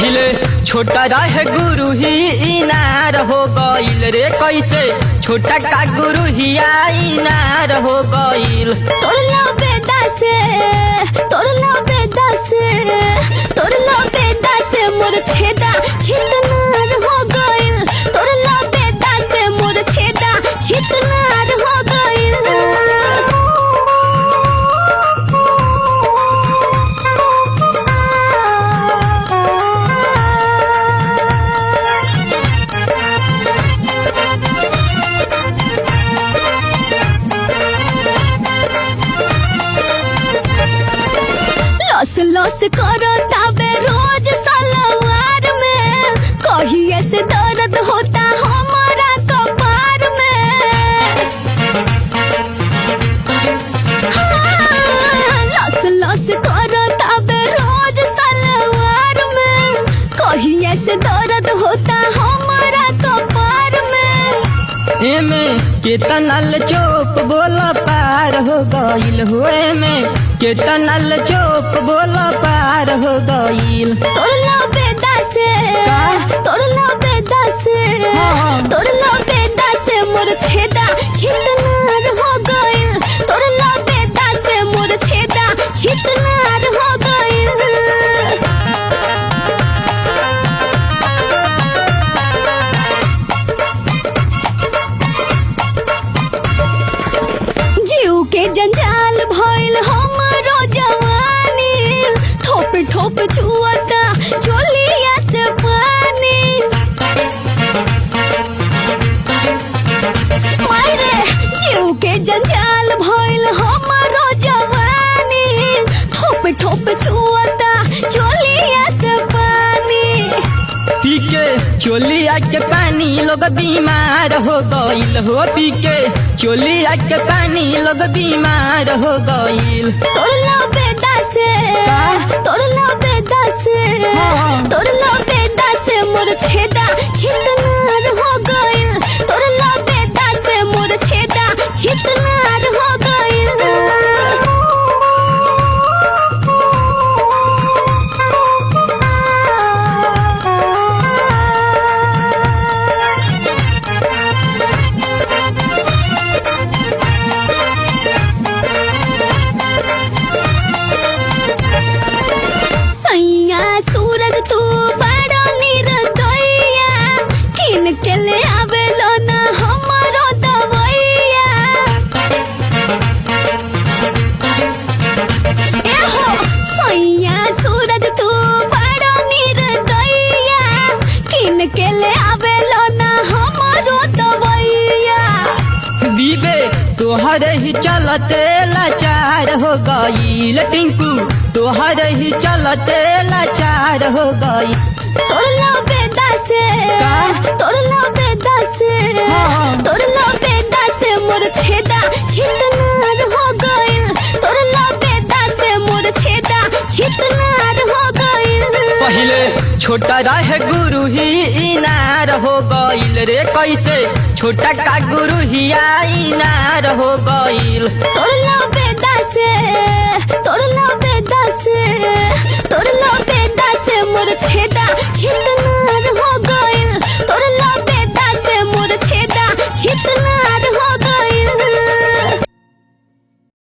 पहले छोटा रहे गुरु ही इनार हो गईल रे कैसे छोटा का गुरु ही इनार हो गईल। तोड़ला बेदा से तोड़ला बेदा से तोड़ला बेदा से मोर छेदा छितनार हो गईल। तोड़ला बेदा से मोर छेदा छितनार हो गईल। लॉस लॉस करो ताबे रोज सलवार में कहिए से दर्द होता हमारा कपार में। हाँ, लॉस लॉस करो ताबे रोज सलवार में कहिए से दर्द होता हमारा कपार में। एमे केतनल चोप बोला पार हो गईल हो एमे केतनल चोप बोला पार हो गईल। तोड़ला बेदा से तोड़ला बेदा से तोड़ला बेदा से मोर छेदा छितनार हो गईल। तोड़ला बेदा से मोर छेदा छितनार हो गईल। जीव के जंजाल भइल हमरो जवानी ठोप ठोप छुअता चोलिया से पानी। मायरे जीव के जंजाल भइल हमरो जवानी ठोप ठोप छुअता चोलिया से पानी। पी के चोलिया के पानी लोग बीमार हो गईल हो पी के चोलिया के पानी लोग बीमार हो गईल। तोड़ला बेदा से तोड़ला बेदा से तोड़ला बेदा से मोर छेदा छितनार हो गईल। तोड़ला बेदा से मोर छेदा छितनार हो गईल। सैया सूरज तू बड़ा निर्दयिया किन के ले आवेलो ना हमरो दवैया। एहो सैया सूरज तू बड़ा निर्दयिया किन के ले आवेलो ना हमरो दवैया। दीबे तोहर ही चलते लाचार हो गईल टिंकू तोहर ही चलते लाचार हो गई। तोड़ला बेदा से तोड़ला बेदा से तोड़ला बेदा से मोर छेदा छितनार हो गईल। तोड़ला बेदा से मोर छेदा छितनार हो गईल। पहले छोटा रहे गुरु ही इनार हो गईल रे कैसे छोटा का गुरु ही इनार हो गईल। तोड़ला बेदा से